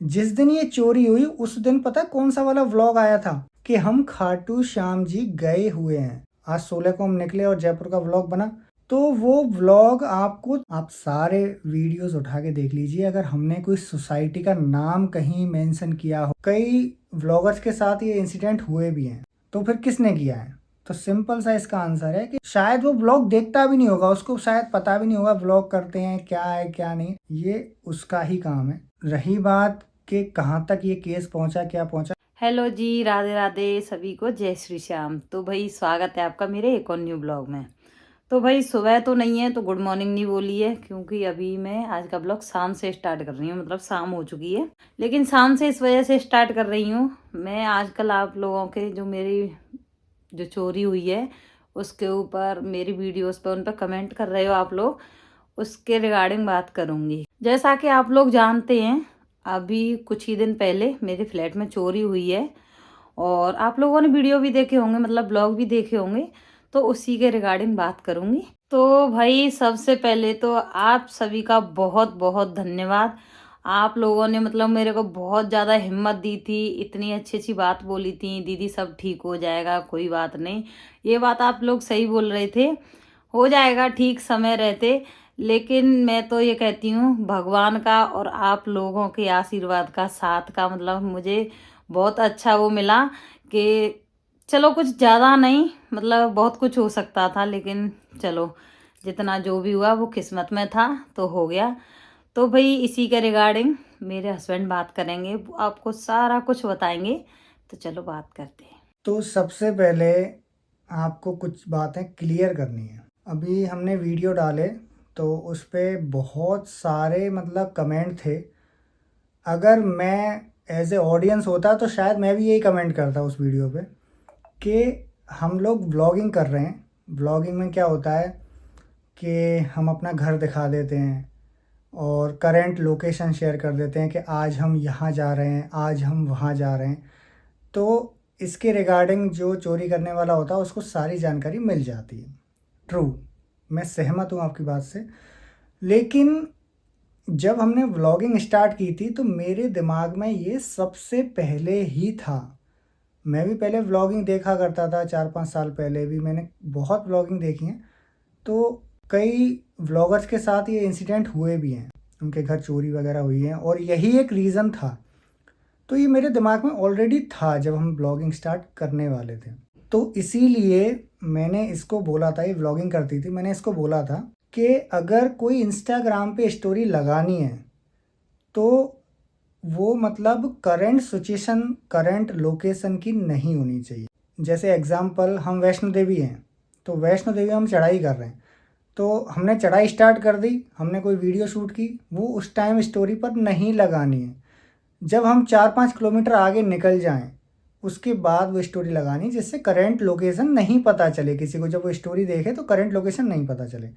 जिस दिन ये चोरी हुई उस दिन पता है कौन सा वाला व्लॉग आया था कि हम खाटू श्याम जी गए हुए हैं। आज 16 को हम निकले और जयपुर का व्लॉग बना। तो वो व्लॉग आपको आप सारे वीडियोस उठा के देख लीजिए। अगर हमने कोई सोसाइटी का नाम कहीं मेंशन किया हो, कई व्लॉगर्स के साथ ये इंसिडेंट हुए भी हैं, तो फिर किसने किया है? तो सिंपल सा इसका आंसर है कि शायद वो व्लॉग देखता भी नहीं होगा, उसको शायद पता भी नहीं होगा व्लॉग करते हैं क्या है क्या नहीं, ये उसका ही काम है। रही बात कि कहाँ तक ये केस पहुंचा, क्या पहुंचा। हेलो जी, राधे राधे सभी को, जय श्री श्याम। तो भाई स्वागत है आपका मेरे एक और न्यू ब्लॉग में। तो भाई सुबह तो नहीं है तो गुड मॉर्निंग नहीं बोली है, क्योंकि अभी मैं आज का ब्लॉग शाम से स्टार्ट कर रही हूँ। मतलब शाम हो चुकी है, लेकिन शाम से इस वजह से स्टार्ट कर रही हूँ। मैं आजकल आप लोगों के जो मेरी जो चोरी हुई है उसके ऊपर, मेरी वीडियोस पे उन पर कमेंट कर रहे हो आप लोग, उसके रिगार्डिंग बात करूँगी। जैसा कि आप लोग जानते हैं, अभी कुछ ही दिन पहले मेरे फ्लैट में चोरी हुई है और आप लोगों ने वीडियो भी देखे होंगे, मतलब ब्लॉग भी देखे होंगे, तो उसी के रिगार्डिंग बात करूंगी। तो भाई सबसे पहले तो आप सभी का बहुत बहुत धन्यवाद। आप लोगों ने मतलब मेरे को बहुत ज़्यादा हिम्मत दी थी, इतनी अच्छी अच्छी बात बोली थी, दीदी सब ठीक हो जाएगा, कोई बात नहीं। ये बात आप लोग सही बोल रहे थे, हो जाएगा ठीक समय रहते। लेकिन मैं तो ये कहती हूँ, भगवान का और आप लोगों के आशीर्वाद का साथ का मतलब मुझे बहुत अच्छा वो मिला कि चलो कुछ ज़्यादा नहीं, मतलब बहुत कुछ हो सकता था, लेकिन चलो जितना जो भी हुआ वो किस्मत में था तो हो गया। तो भाई इसी के रिगार्डिंग मेरे हस्बैंड बात करेंगे, वो आपको सारा कुछ बताएंगे। तो चलो बात करते हैं। तो सबसे पहले आपको कुछ बातें क्लियर करनी है। अभी हमने वीडियो डाले तो उस पर बहुत सारे मतलब कमेंट थे। अगर मैं एज ए ऑडियंस होता तो शायद मैं भी यही कमेंट करता उस वीडियो पे कि हम लोग व्लॉगिंग कर रहे हैं। व्लॉगिंग में क्या होता है कि हम अपना घर दिखा देते हैं और करंट लोकेशन शेयर कर देते हैं कि आज हम यहाँ जा रहे हैं, आज हम वहाँ जा रहे हैं। तो इसके रिगार्डिंग जो चोरी करने वाला होता है उसको सारी जानकारी मिल जाती है। ट्रू, मैं सहमत हूँ आपकी बात से। लेकिन जब हमने व्लॉगिंग स्टार्ट की थी तो मेरे दिमाग में ये सबसे पहले ही था। मैं भी पहले व्लॉगिंग देखा करता था, 4-5 साल पहले भी मैंने बहुत व्लॉगिंग देखी है। तो कई व्लॉगर्स के साथ ये इंसिडेंट हुए भी हैं, उनके घर चोरी वगैरह हुई है और यही एक रीज़न था। तो ये मेरे दिमाग में ऑलरेडी था जब हम ब्लॉगिंग स्टार्ट करने वाले थे। तो इसीलिए मैंने इसको बोला था, ये व्लॉगिंग करती थी, मैंने इसको बोला था कि अगर कोई इंस्टाग्राम पे स्टोरी लगानी है तो वो मतलब करंट सिचुएशन, करंट लोकेशन की नहीं होनी चाहिए। जैसे एग्ज़ाम्पल, हम वैष्णो देवी हैं, तो वैष्णो देवी हम चढ़ाई कर रहे हैं, तो हमने चढ़ाई स्टार्ट कर दी, हमने कोई वीडियो शूट की, वो उस टाइम स्टोरी पर नहीं लगानी है। जब हम 4-5 किलोमीटर आगे निकल जाएं उसके बाद वो स्टोरी लगानी, जिससे करंट लोकेशन नहीं पता चले किसी को। जब वो स्टोरी देखे तो करंट लोकेशन नहीं पता चले।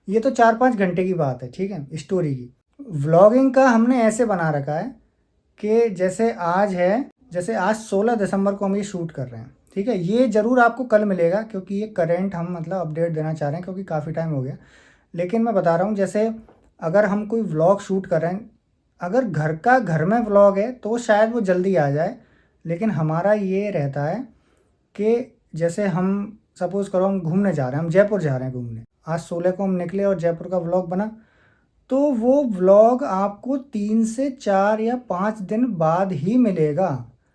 ये तो 4-5 घंटे की बात है, ठीक है, स्टोरी की। व्लॉगिंग का हमने ऐसे बना रखा है कि जैसे आज है, जैसे आज 16 दिसंबर को हम ये शूट कर रहे हैं, ठीक है। ये ज़रूर आपको कल मिलेगा क्योंकि ये करंट हम मतलब अपडेट देना चाह रहे हैं क्योंकि काफ़ी टाइम हो गया। लेकिन मैं बता रहा हूँ, जैसे अगर हम कोई व्लॉग शूट कर रहे हैं, अगर घर का घर में व्लॉग है तो शायद वो जल्दी आ जाए। लेकिन हमारा ये रहता है कि जैसे हम सपोज़ करो हम घूमने जा रहे हैं, हम जयपुर जा रहे हैं घूमने, आज 16 को हम निकले और जयपुर का व्लॉग बना, तो वो व्लॉग आपको 3 से 4 या 5 दिन बाद ही मिलेगा।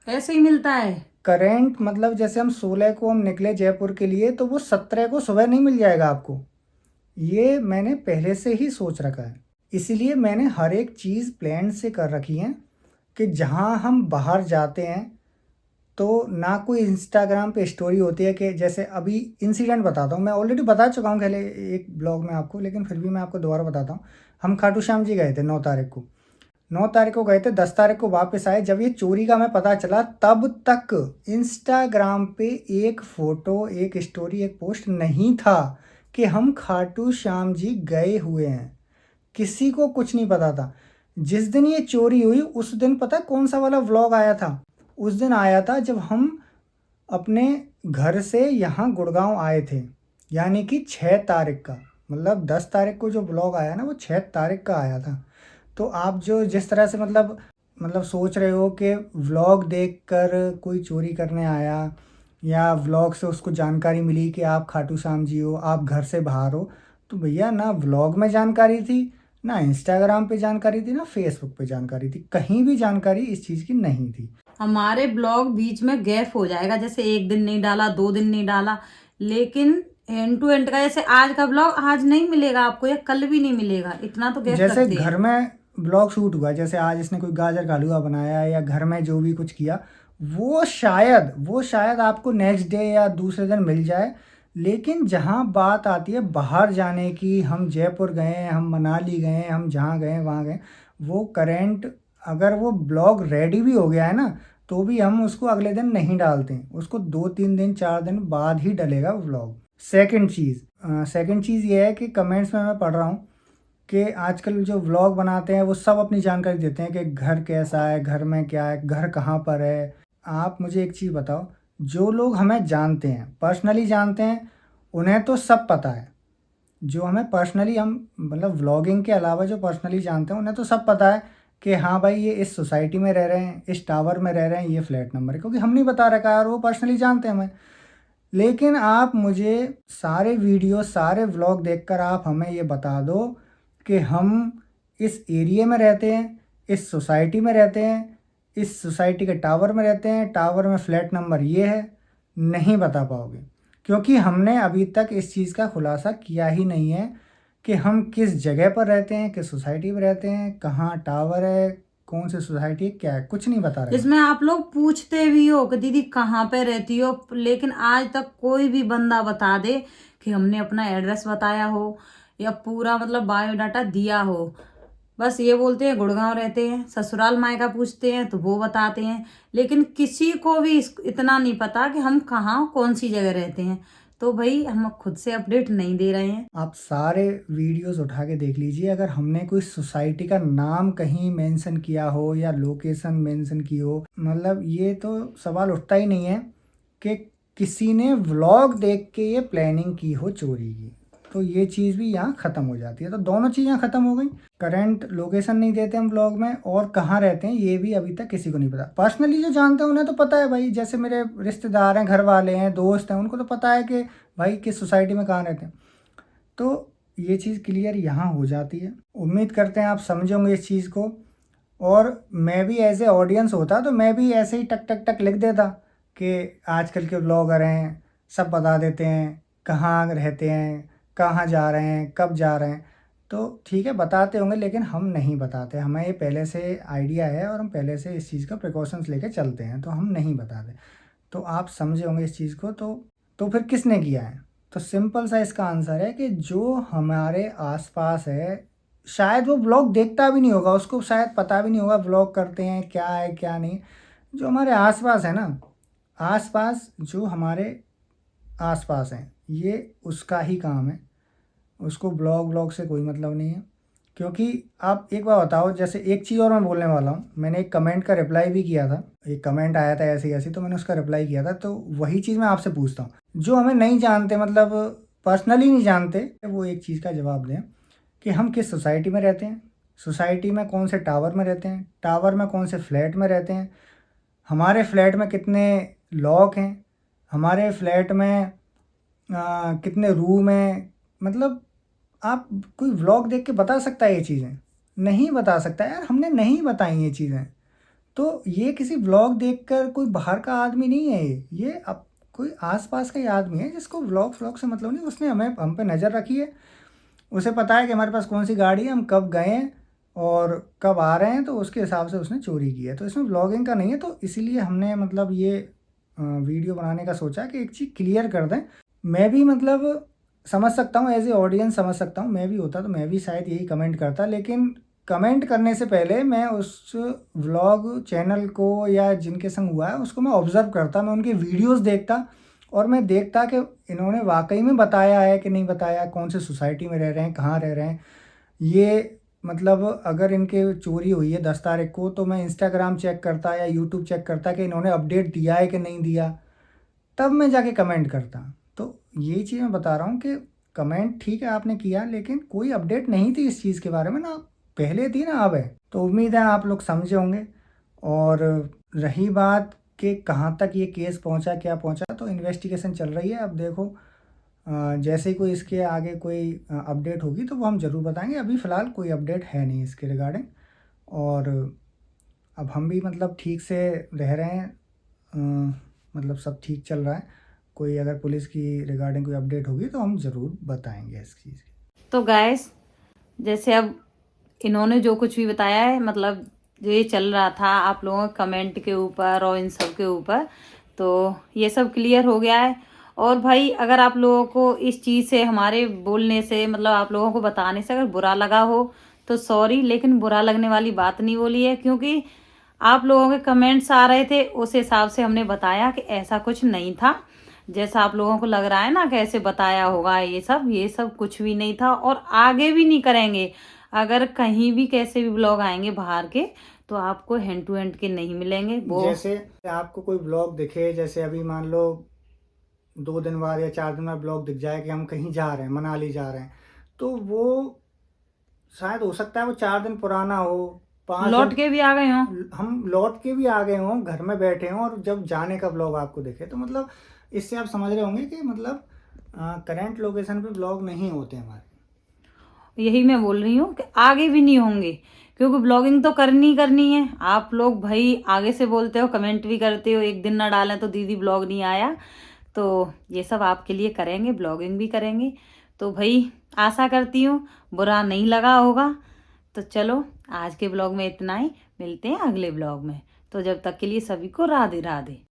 ऐसे ही मिलता है। करेंट मतलब जैसे हम 16 को हम निकले जयपुर के लिए तो वो 17 को सुबह नहीं मिल जाएगा आपको। ये मैंने पहले से ही सोच रखा है, इसीलिए मैंने हर एक चीज़ प्लान से कर रखी है कि जहाँ हम बाहर जाते हैं तो ना कोई इंस्टाग्राम पे स्टोरी होती है कि जैसे अभी इंसिडेंट बताता हूँ, मैं ऑलरेडी बता चुका हूँ पहले एक ब्लॉग में आपको, लेकिन फिर भी मैं आपको दोबारा बताता हूँ। हम खाटू श्याम जी गए थे 9 तारीख को, 9 तारीख को गए थे, 10 तारीख को वापस आए। जब ये चोरी का हमें पता चला तब तक इंस्टाग्राम पे एक फ़ोटो, एक स्टोरी, एक पोस्ट नहीं था कि हम खाटू श्याम जी गए हुए हैं। किसी को कुछ नहीं पता था। जिस दिन ये चोरी हुई उस दिन पता है कौन सा वाला व्लॉग आया था? उस दिन आया था जब हम अपने घर से यहाँ गुड़गांव आए थे, यानी कि 6 तारीख का। मतलब 10 तारीख को जो ब्लॉग आया ना वो 6 तारीख का आया था। तो आप जो जिस तरह से मतलब मतलब सोच रहे हो कि व्लॉग देखकर कोई चोरी करने आया या व्लॉग से उसको जानकारी मिली कि आप खाटू श्याम जी हो, आप घर से बाहर हो, तो भैया ना व्लॉग में जानकारी थी, ना इंस्टाग्राम पे जानकारी थी, ना फेसबुक पे जानकारी थी, कहीं भी जानकारी इस चीज़ की नहीं थी। हमारे ब्लॉग बीच में गैप हो जाएगा, जैसे एक दिन नहीं डाला, 2 दिन नहीं डाला, लेकिन एंड टू एंड का जैसे आज का ब्लॉग आज नहीं मिलेगा आपको या कल भी नहीं मिलेगा, इतना तो गैप जैसे रखते हैं। घर में ब्लॉग शूट हुआ, जैसे आज इसने कोई गाजर का हलवा बनाया या घर में जो भी कुछ किया, वो शायद आपको नेक्स्ट डे या दूसरे दिन मिल जाए। लेकिन जहाँ बात आती है बाहर जाने की, हम जयपुर गए, हम मनाली गए, हम जहाँ गए वहाँ गए, वो करेंट अगर वो ब्लॉग रेडी भी हो गया है ना, तो भी हम उसको अगले दिन नहीं डालते हैं, उसको 2-3 दिन 4 दिन बाद ही डलेगा वो ब्लॉग। सेकंड चीज़ ये है कि कमेंट्स में मैं पढ़ रहा हूँ कि आजकल जो व्लॉग बनाते हैं वो सब अपनी जानकारी देते हैं कि घर कैसा है, घर में क्या है, घर कहाँ पर है। आप मुझे एक चीज़ बताओ, जो लोग हमें जानते हैं, पर्सनली जानते हैं, उन्हें तो सब पता है। जो हमें पर्सनली हम मतलब व्लॉगिंग के अलावा जो पर्सनली जानते हैं उन्हें तो सब पता है कि हाँ भाई ये इस सोसाइटी में रह रहे हैं, इस टावर में रह रहे हैं, ये फ्लैट नंबर है, क्योंकि हम नहीं बता रखा है और वो पर्सनली जानते हैं हमें। लेकिन आप मुझे सारे वीडियो सारे व्लॉग देखकर आप हमें ये बता दो कि हम इस एरिया में रहते हैं, इस सोसाइटी में रहते हैं, इस सोसाइटी के टावर में रहते हैं, टावर में फ्लैट नंबर ये है, नहीं बता पाओगे, क्योंकि हमने अभी तक इस चीज़ का खुलासा किया ही नहीं है कि हम किस जगह पर रहते हैं, किस सोसाइटी में रहते हैं, कहाँ टावर है, कौन सी सोसाइटी है, क्या है, कुछ नहीं बता रहे हैं। इसमें आप लोग पूछते भी हो कि दीदी कहाँ पे रहती हो, लेकिन आज तक कोई भी बंदा बता दे कि हमने अपना एड्रेस बताया हो या पूरा मतलब बायोडाटा दिया हो। बस ये बोलते हैं गुड़गांव रहते हैं, ससुराल मायका पूछते हैं तो वो बताते हैं, लेकिन किसी को भी इतना नहीं पता कि हम कहाँ कौन सी जगह रहते हैं। तो भाई हम खुद से अपडेट नहीं दे रहे हैं। आप सारे वीडियोस उठा के देख लीजिए, अगर हमने कोई सोसाइटी का नाम कहीं मेंशन किया हो या लोकेशन मेंशन की हो, मतलब ये तो सवाल उठता ही नहीं है कि किसी ने व्लॉग देख के ये प्लानिंग की हो चोरी की। तो ये चीज़ भी यहाँ ख़त्म हो जाती है, तो दोनों चीज़ें ख़त्म हो गई। करंट लोकेशन नहीं देते हम व्लॉग में, और कहाँ रहते हैं ये भी अभी तक किसी को नहीं पता। पर्सनली जो जानते हैं उन्हें तो पता है भाई, जैसे मेरे रिश्तेदार हैं, घर वाले हैं, दोस्त हैं, उनको तो पता है कि भाई किस सोसाइटी में कहाँ रहते हैं। तो ये चीज़ क्लियर यहाँ हो जाती है। उम्मीद करते हैं आप समझोगे इस चीज़ को, और मैं भी एज ए ऑडियंस होता तो मैं भी ऐसे ही टक टक टक लिख देता कि आजकल के व्लॉगर हैं, सब बता देते हैं कहाँ रहते हैं, कहाँ जा रहे हैं, कब जा रहे हैं। तो ठीक है बताते होंगे, लेकिन हम नहीं बताते, हमें ये पहले से आइडिया है और हम पहले से इस चीज़ का प्रिकॉशंस लेके चलते हैं, तो हम नहीं बताते। तो आप समझे होंगे इस चीज़ को। तो फिर किसने किया है? तो सिंपल सा इसका आंसर है कि जो हमारे आसपास है, शायद वो व्लॉग देखता भी नहीं होगा, उसको शायद पता भी नहीं होगा व्लॉग करते हैं क्या है क्या नहीं। जो हमारे आसपास है ना, आसपास जो हमारे आसपास हैं, ये उसका ही काम है, उसको ब्लॉग से कोई मतलब नहीं है। क्योंकि आप एक बार बताओ, जैसे एक चीज़ और मैं बोलने वाला हूँ, मैंने एक कमेंट का रिप्लाई भी किया था, एक कमेंट आया था ऐसी ऐसी, तो मैंने उसका रिप्लाई किया था। तो वही चीज़ मैं आपसे पूछता हूँ, जो हमें नहीं जानते, मतलब पर्सनली नहीं जानते, वो एक चीज़ का जवाब दें कि हम किस सोसाइटी में रहते हैं, सोसाइटी में कौन से टावर में रहते हैं, टावर में कौन से फ्लैट में रहते हैं, हमारे फ्लैट में कितने लॉक हैं, हमारे फ्लैट में कितने रूम हैं। मतलब आप कोई व्लॉग देख के बता सकता है ये चीज़ें? नहीं बता सकता यार, हमने नहीं बताई ये चीज़ें। तो ये किसी व्लॉग देखकर कोई बाहर का आदमी नहीं है, ये अब कोई आसपास का ही आदमी है जिसको व्लॉग से मतलब नहीं। उसने हम पे नज़र रखी है, उसे पता है कि हमारे पास कौन सी गाड़ी है, हम कब गए हैं और कब आ रहे हैं, तो उसके हिसाब से उसने चोरी की है। तो इसमें व्लॉगिंग का नहीं है, तो इसीलिए हमने मतलब ये वीडियो बनाने का सोचा कि एक चीज़ क्लियर कर दें। मैं भी मतलब समझ सकता हूँ, एज ए ऑडियंस समझ सकता हूँ, मैं भी होता तो मैं भी शायद यही कमेंट करता, लेकिन कमेंट करने से पहले मैं उस व्लॉग चैनल को या जिनके संग हुआ है उसको मैं ऑब्ज़र्व करता, मैं उनके वीडियोस देखता, और मैं देखता कि इन्होंने वाकई में बताया है कि नहीं बताया, कौन से सोसाइटी में रह रहे हैं, कहाँ रह रहे हैं। ये मतलब अगर इनके चोरी हुई है 10 तारीख को, तो मैं इंस्टाग्राम चेक करता या यूट्यूब चेक करता कि इन्होंने अपडेट दिया है कि नहीं दिया, तब मैं जाके कमेंट करता। तो यही चीज़ मैं बता रहा हूँ कि कमेंट ठीक है आपने किया, लेकिन कोई अपडेट नहीं थी इस चीज़ के बारे में, ना पहले थी ना अब है। तो उम्मीद है आप लोग समझे होंगे। और रही बात कि कहाँ तक ये केस पहुँचा, क्या पहुँचा, तो इन्वेस्टिगेशन चल रही है। अब देखो जैसे ही कोई इसके आगे कोई अपडेट होगी तो वो हम ज़रूर बताएंगे। अभी फ़िलहाल कोई अपडेट है नहीं इसके रिगार्डिंग। और अब हम भी मतलब ठीक से रह रहे हैं, मतलब सब ठीक चल रहा है। कोई अगर पुलिस की रिगार्डिंग कोई अपडेट होगी तो हम ज़रूर बताएंगे इस चीज़ की। तो गाइस, जैसे अब इन्होंने जो कुछ भी बताया है, मतलब जो ये चल रहा था आप लोगों के कमेंट के ऊपर और इन सब के ऊपर, तो ये सब क्लियर हो गया है। और भाई अगर आप लोगों को इस चीज़ से, हमारे बोलने से, मतलब आप लोगों को बताने से अगर बुरा लगा हो तो सॉरी, लेकिन बुरा लगने वाली बात नहीं बोली है, क्योंकि आप लोगों के कमेंट्स आ रहे थे, उस हिसाब से हमने बताया कि ऐसा कुछ नहीं था जैसा आप लोगों को लग रहा है ना, कैसे बताया होगा। ये सब कुछ भी नहीं था और आगे भी नहीं करेंगे। अगर कहीं भी कैसे भी ब्लॉग आएंगे बाहर के, तो आपको हैंड टू हैंड के नहीं मिलेंगे। वो जैसे आपको कोई ब्लॉग दिखे, जैसे अभी मान लो 2 दिन बाद या 4 दिन बाद ब्लॉग दिख जाए कि हम कहीं जा रहे हैं, मनाली जा रहे हैं, तो वो शायद हो सकता है वो 4 दिन पुराना हो, 5 लौट दिन के भी आ गए हों। हम लौट के भी आ गए हों, घर में बैठे हों, और जब जाने का ब्लॉग आपको दिखे, तो मतलब इससे आप समझ रहे होंगे कि मतलब करंट लोकेशन पे ब्लॉग नहीं होते हमारे। यही मैं बोल रही हूँ कि आगे भी नहीं होंगे, क्योंकि ब्लॉगिंग तो करनी है। आप लोग भाई आगे से बोलते हो, कमेंट भी करते हो, एक दिन ना डालें तो दीदी ब्लॉग नहीं आया। तो ये सब आपके लिए करेंगे, ब्लॉगिंग भी करेंगे। तो भाई आशा करती हूँ बुरा नहीं लगा होगा। तो चलो आज के ब्लॉग में इतना ही, मिलते हैं अगले ब्लॉग में। तो जब तक के लिए सभी को राधे राधे।